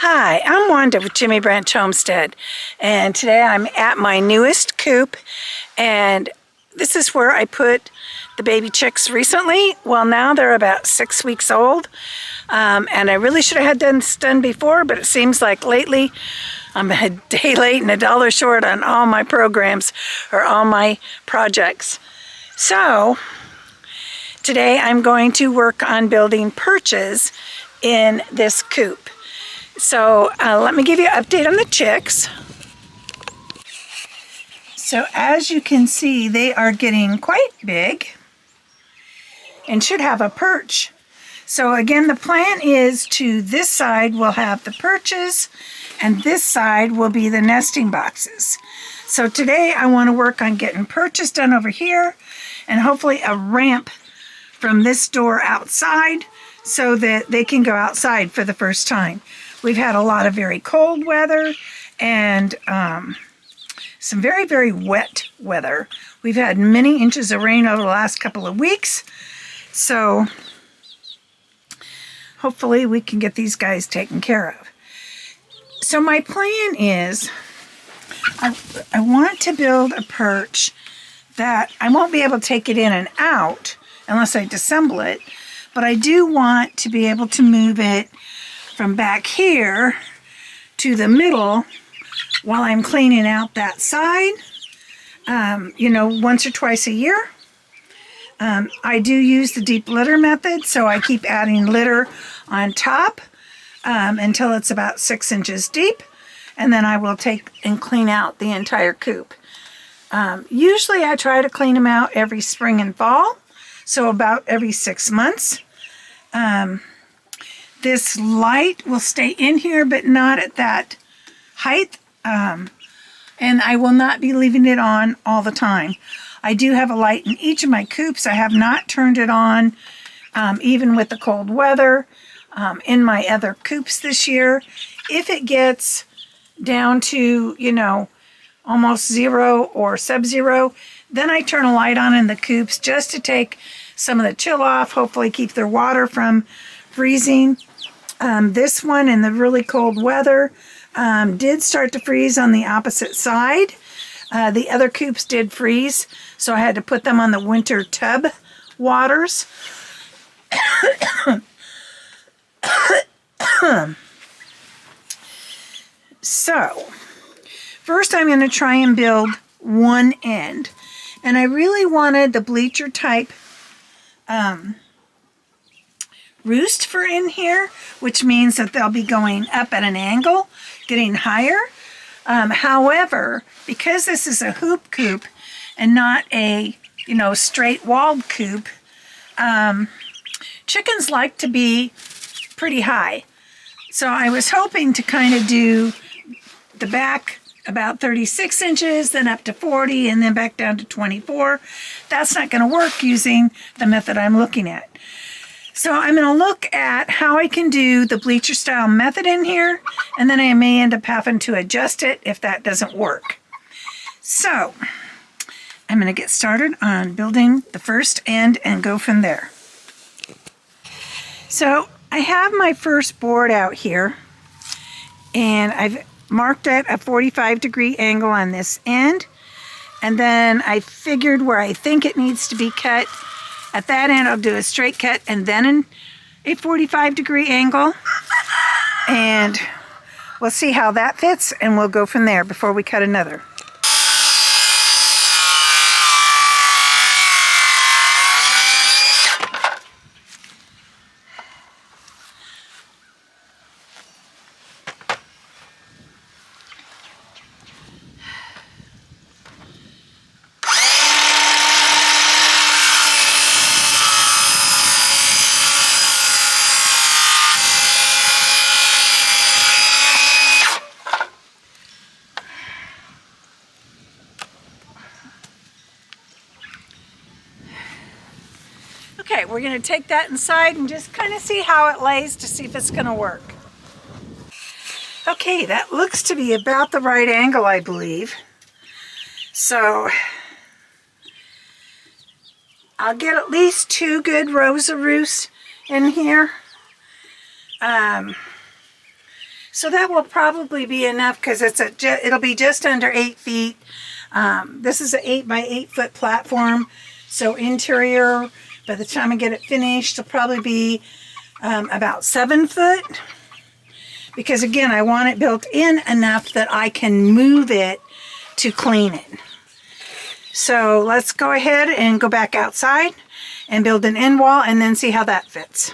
Hi, I'm Wanda with Jimmy Branch Homestead, and today I'm at my newest coop, and this is where I put the baby chicks recently. Well, now they're about 6 weeks old, and I really should have had this done before, but it seems like lately I'm a day late and a dollar short on all my programs or all my projects. So today I'm going to work on building perches in this coop. So let me give you an update on the chicks. So as you can see, they are getting quite big and should have a perch. So again, the plan is to this side will have the perches and this side will be the nesting boxes. So today I want to work on getting perches done over here and hopefully a ramp from this door outside so that they can go outside for the first time. We've had a lot of very cold weather and some very, very wet weather. We've had many inches of rain over the last couple of weeks. So hopefully we can get these guys taken care of. So my plan is I want to build a perch that I won't be able to take it in and out unless I disassemble it. But I do want to be able to move it from back here to the middle while I'm cleaning out that side, once or twice a year. I do use the deep litter method, so I keep adding litter on top until it's about 6 inches deep, and then I will take and clean out the entire coop. Usually I try to clean them out every spring and fall, so about every 6 months. This light will stay in here, but not at that height. And I will not be leaving it on all the time. I do have a light in each of my coops. I have not turned it on, even with the cold weather, in my other coops this year. If it gets down to, almost zero or sub-zero, then I turn a light on in the coops just to take some of the chill off, hopefully keep their water from freezing. This one in the really cold weather did start to freeze on the opposite side. The other coops did freeze, so I had to put them on the winter tub waters. So, first I'm going to try and build one end. And I really wanted the bleacher type roost for in here, which means that they'll be going up at an angle, getting higher. However, because this is a hoop coop and not a, straight walled coop, chickens like to be pretty high. So I was hoping to kind of do the back about 36 inches, then up to 40, and then back down to 24. That's not going to work using the method I'm looking at. So I'm going to look at how I can do the bleacher style method in here, and then I may end up having to adjust it if that doesn't work. So I'm going to get started on building the first end and go from there. So I have my first board out here, and I've marked at a 45-degree angle on this end, and then I figured where I think it needs to be cut. At that end, I'll do a straight cut and then a 45-degree angle, and we'll see how that fits, and we'll go from there before we cut another. Okay, we're going to take that inside and just kind of see how it lays to see if it's going to work. Okay, that looks to be about the right angle, I believe. So I'll get at least 2 good rows of roosts in here. So that will probably be enough because it'll be just under 8 feet. This is an 8 by 8 foot platform. So interior, by the time I get it finished, it'll probably be about 7 foot. Because again, I want it built in enough that I can move it to clean it. So let's go ahead and go back outside and build an end wall and then see how that fits.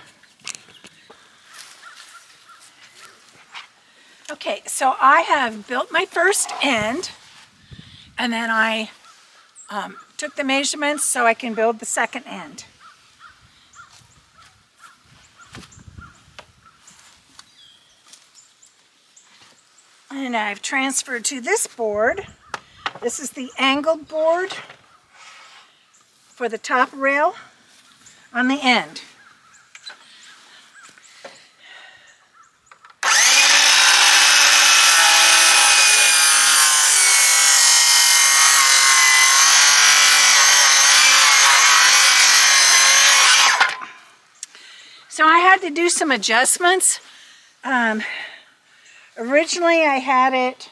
Okay, so I have built my first end, and then I took the measurements so I can build the second end. And I've transferred to this board. This is the angled board for the top rail on the end. So I had to do some adjustments. Originally I had it,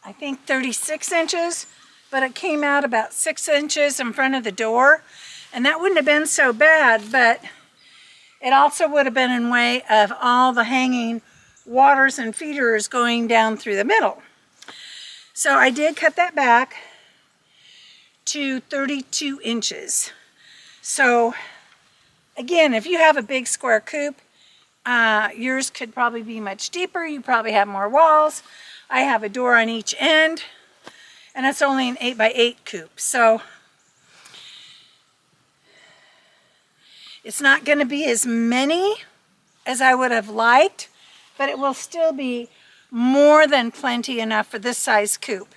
I think 36 inches, but it came out about 6 inches in front of the door. And that wouldn't have been so bad, but it also would have been in way of all the hanging waters and feeders going down through the middle. So I did cut that back to 32 inches. So again, if you have a big square coop, yours could probably be much deeper. You probably have more walls. I have a door on each end, and it's only an 8 by 8 coop. So it's not going to be as many as I would have liked, but it will still be more than plenty enough for this size coop.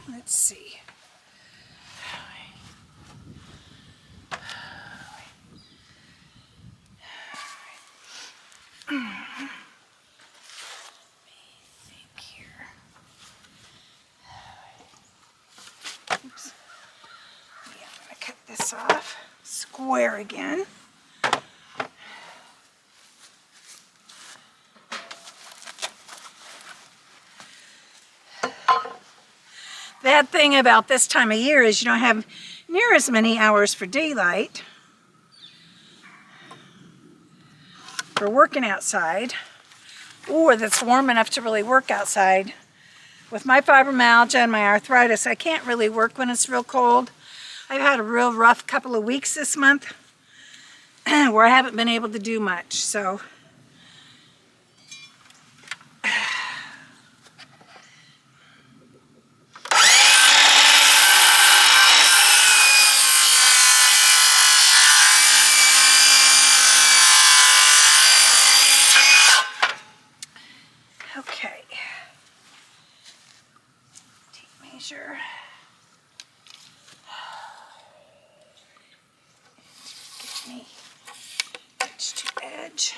Let's see. Let me think here. Oops. Yeah, I'm going to cut this off square again. Bad thing about this time of year is you don't have near as many hours for daylight for working outside, or that's warm enough to really work outside. With my fibromyalgia and my arthritis, I can't really work when it's real cold. I've had a real rough couple of weeks this month where I haven't been able to do much. So measure. Get me edge to edge.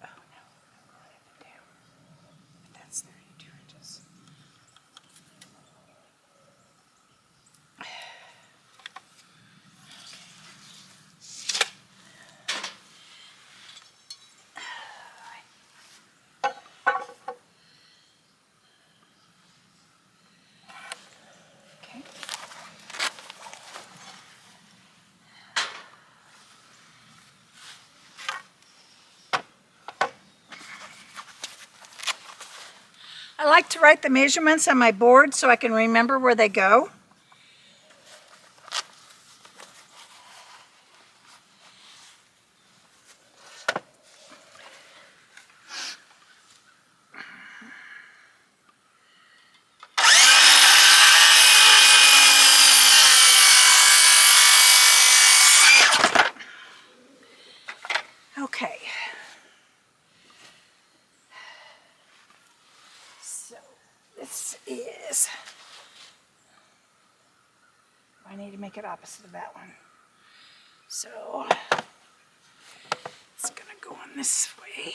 Oh no, I'm going up and down. But that's 32 inches. I like to write the measurements on my board so I can remember where they go. Okay. So this is, I need to make it opposite of that one. So it's gonna go on this way.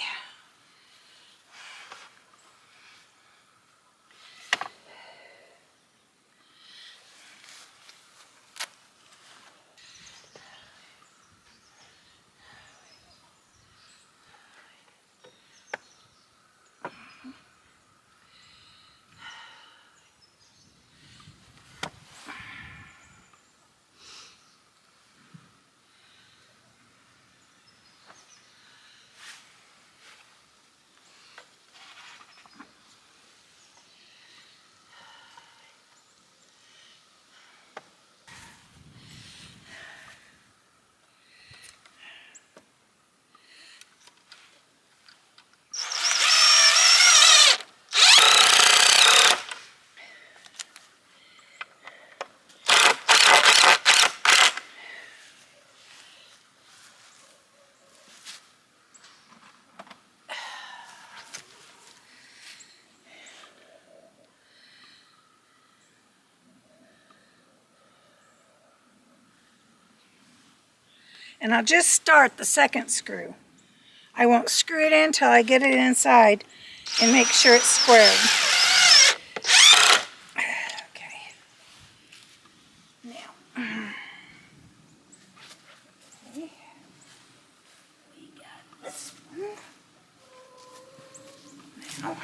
And I'll just start the second screw. I won't screw it in until I get it inside and make sure it's squared. Okay. Now, okay. We got this one. Now,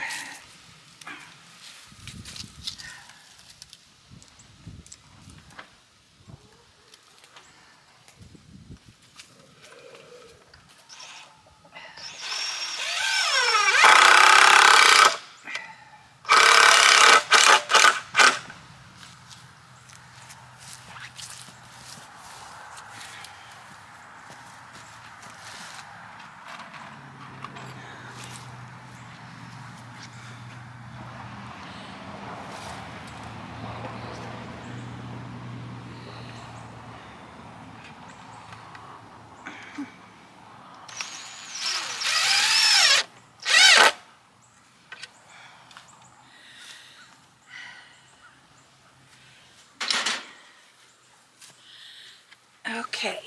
okay,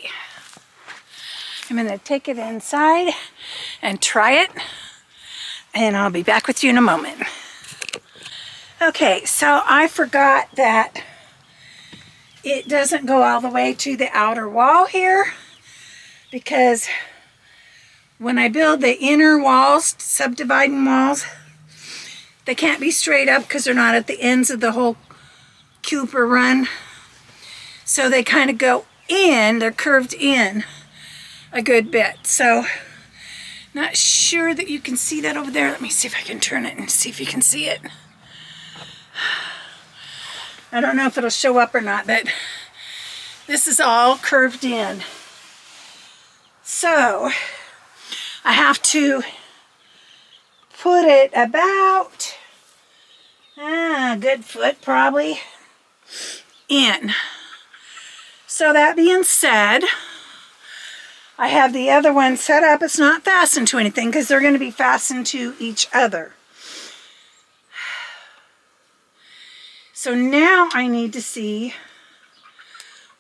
I'm going to take it inside and try it, and I'll be back with you in a moment. Okay, so I forgot that it doesn't go all the way to the outer wall here, because when I build the inner walls, subdividing walls, they can't be straight up because they're not at the ends of the whole coop or run. So they kind of go in, they're curved in a good bit. So not sure that you can see that over there. Let me see if I can turn it and see if you can see it. I don't know if it'll show up or not, but this is all curved in. So I have to put it about a good foot probably in. So that being said, I have the other one set up. It's not fastened to anything because they're going to be fastened to each other. So now I need to see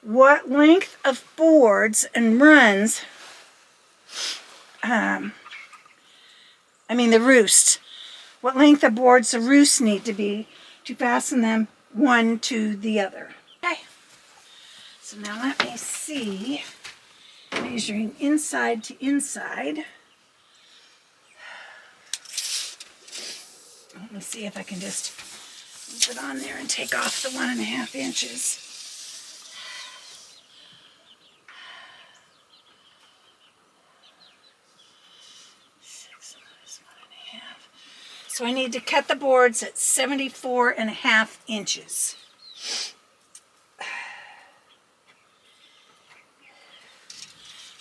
what length of boards and runs, the roost, what length of boards the roosts need to be to fasten them one to the other. Okay, so now let me see, measuring inside to inside. Let me see if I can just put it on there and take off the 1.5 inches. So I need to cut the boards at 74.5 inches.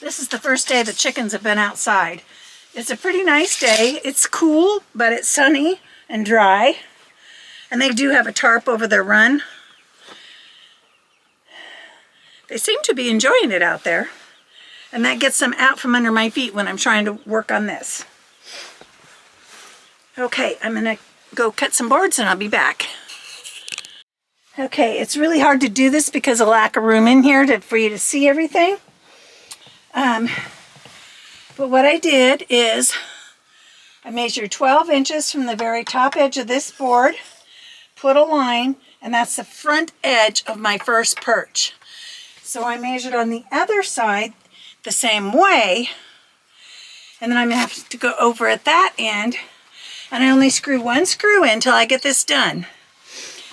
This is the first day the chickens have been outside. It's a pretty nice day. It's cool, but it's sunny and dry. And they do have a tarp over their run. They seem to be enjoying it out there. And that gets them out from under my feet when I'm trying to work on this. Okay, I'm gonna go cut some boards and I'll be back. Okay, it's really hard to do this because of lack of room in here for you to see everything. But what I did is I measured 12 inches from the very top edge of this board, put a line, and that's the front edge of my first perch. So I measured on the other side the same way, and then I'm going to have to go over at that end, and I only screw one screw in until I get this done.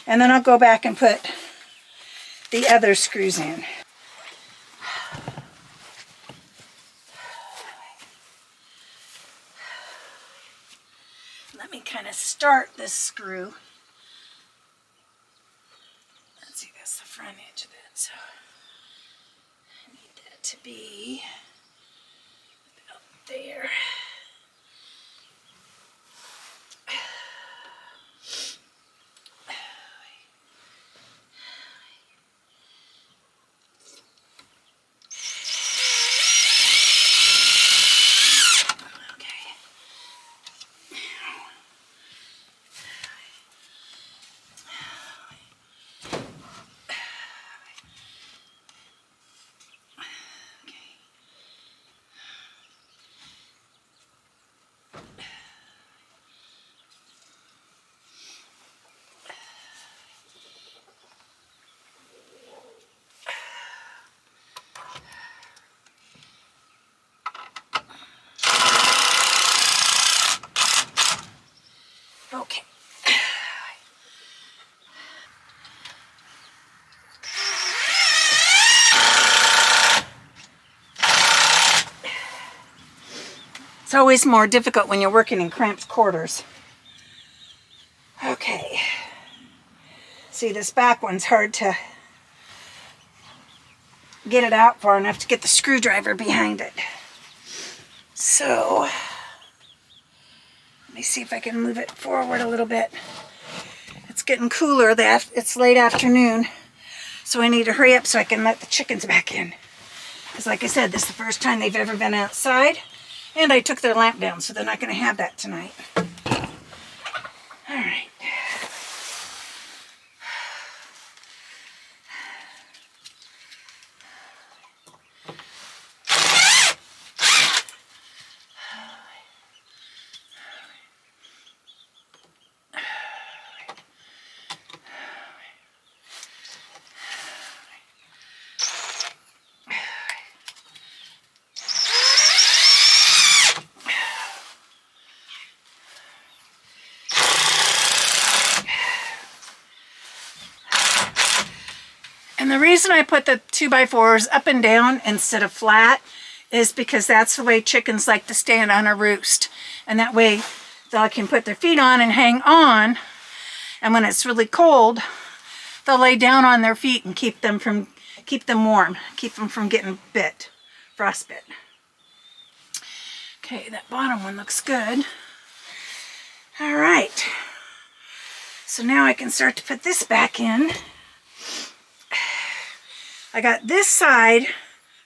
And then I'll go back and put the other screws in. Let me kind of start this screw. Let's see, that's the front edge of it, so I need that to be about there. Okay. It's always more difficult when you're working in cramped quarters. Okay. See, this back one's hard to get it out far enough to get the screwdriver behind it. So, let me see if I can move it forward a little bit. It's getting cooler. It's late afternoon, so I need to hurry up so I can let the chickens back in. Because like I said, this is the first time they've ever been outside, and I took their lamp down, so they're not going to have that tonight. All right. And the reason I put the 2x4s up and down instead of flat is because that's the way chickens like to stand on a roost. And that way they can put their feet on and hang on. And when it's really cold, they'll lay down on their feet and keep them warm, keep them from getting frostbit. Okay, that bottom one looks good. All right. So now I can start to put this back in. I got this side,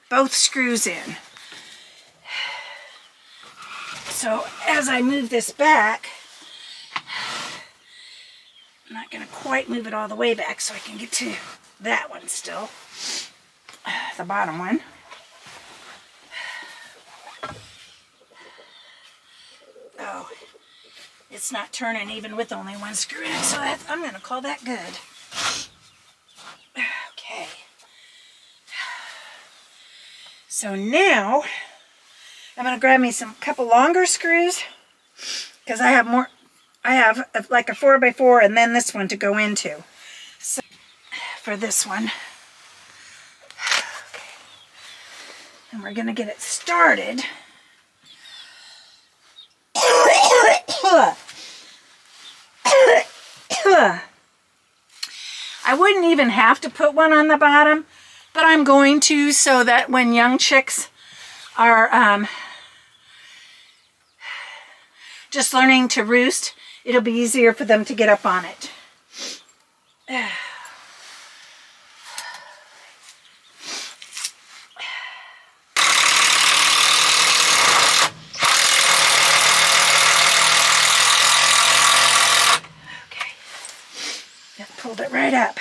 both screws in. So as I move this back, I'm not going to quite move it all the way back so I can get to that one still, the bottom one. Oh, it's not turning even with only one screw in, so I'm going to call that good. Okay. So now I'm going to grab me some couple longer screws because I have like a 4x4 and then this one to go into. So for this one. Okay. And we're going to get it started. I wouldn't even have to put one on the bottom, but I'm going to so that when young chicks are just learning to roost, it'll be easier for them to get up on it. filled it right up.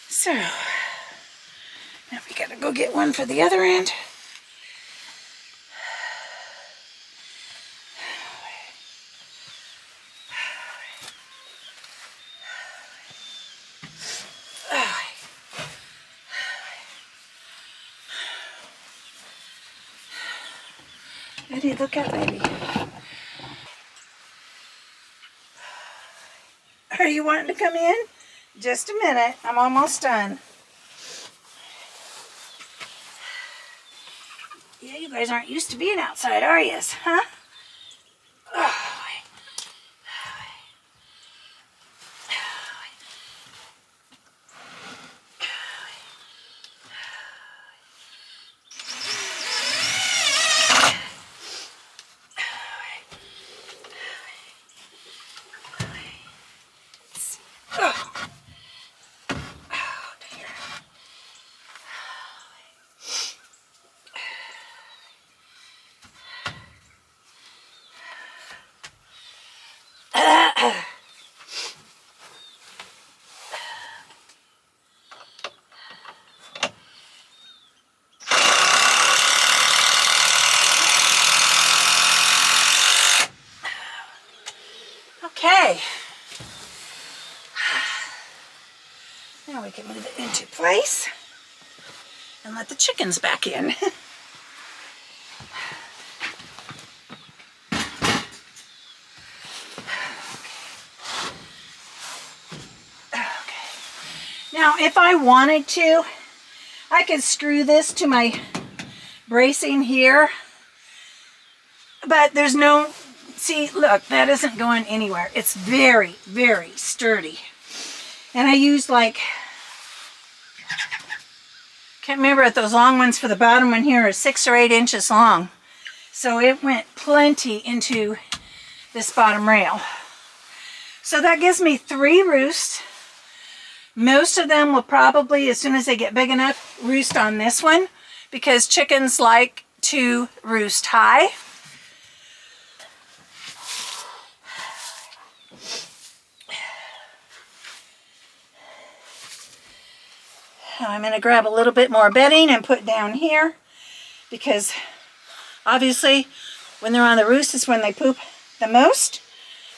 So, now we gotta go get one for the other end. Eddie, look out, baby. Are you wanting to come in? Just a minute. I'm almost done. Yeah, you guys aren't used to being outside, are you? Huh? Oh. Okay. Now we can move it into place and let the chickens back in. Now, if I wanted to, I could screw this to my bracing here, but there's no, see, look, that isn't going anywhere. It's very, very sturdy. And I used like, can't remember if those long ones for the bottom one here are 6 or 8 inches long. So it went plenty into this bottom rail. So that gives me 3 roosts. Most of them will probably, as soon as they get big enough, roost on this one because chickens like to roost high. I'm going to grab a little bit more bedding and put down here because obviously when they're on the roost is when they poop the most,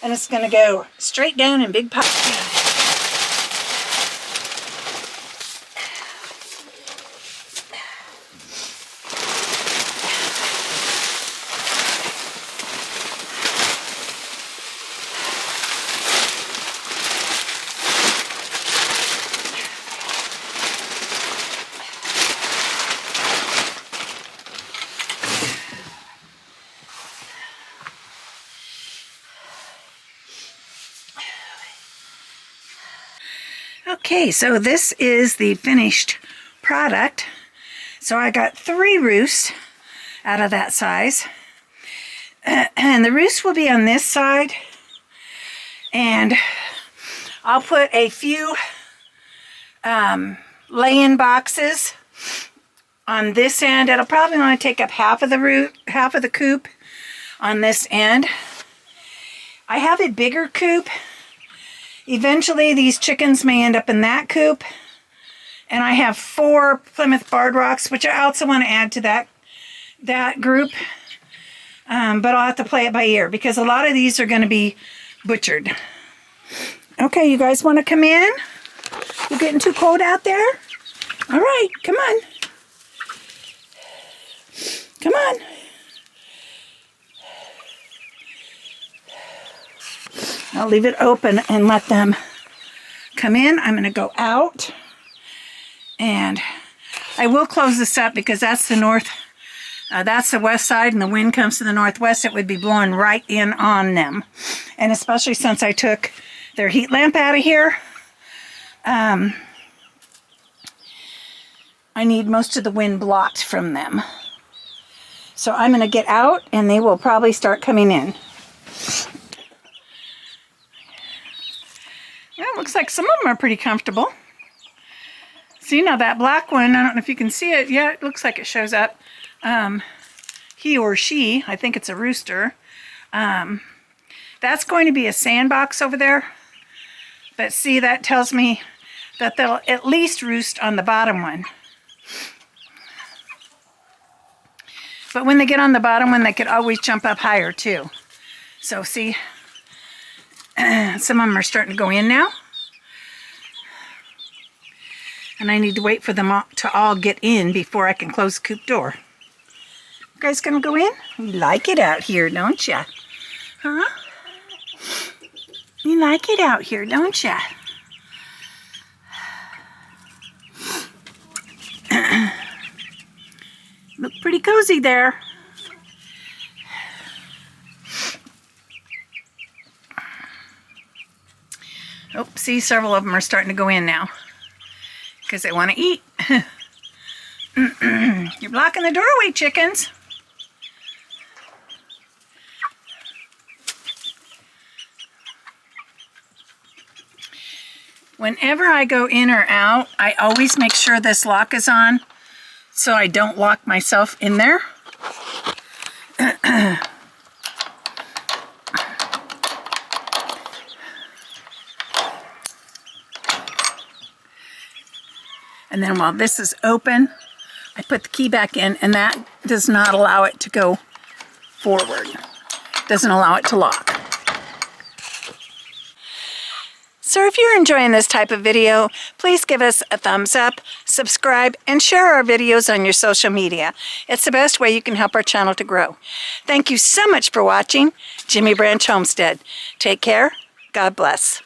and it's going to go straight down in big piles. Okay, so this is the finished product. So I got 3 roosts out of that size. And the roost will be on this side. And I'll put a few lay-in boxes on this end. It'll probably only take up half of the coop on this end. I have a bigger coop. Eventually, these chickens may end up in that coop. And I have 4 Plymouth Barred Rocks, which I also want to add to that group. But I'll have to play it by ear because a lot of these are going to be butchered. Okay, you guys want to come in? You getting too cold out there? All right, come on. Come on. I'll leave it open and let them come in. I'm going to go out. And I will close this up because that's the north, that's the west side, and the wind comes to the northwest. It would be blowing right in on them. And especially since I took their heat lamp out of here, I need most of the wind blocked from them. So I'm going to get out and they will probably start coming in. Yeah, it looks like some of them are pretty comfortable. See, now that black one, I don't know if you can see it. Yeah, it looks like it shows up. He or she, I think it's a rooster. That's going to be a sandbox over there But see, that tells me that they'll at least roost on the bottom one. But when they get on the bottom one, they could always jump up higher too. So see, some of them are starting to go in now. And I need to wait for them to all get in before I can close the coop door. You guys gonna go in? You like it out here, don't ya? Huh? You like it out here, don't ya? Look pretty cozy there. Oh, see, several of them are starting to go in now because they want to eat. You're blocking the doorway, chickens. Whenever I go in or out, I always make sure this lock is on so I don't lock myself in there. And then while this is open, I put the key back in, and that does not allow it to go forward. Doesn't allow it to lock. So if you're enjoying this type of video, please give us a thumbs up, subscribe, and share our videos on your social media. It's the best way you can help our channel to grow. Thank you so much for watching Jimmy Branch Homestead. Take care. God bless.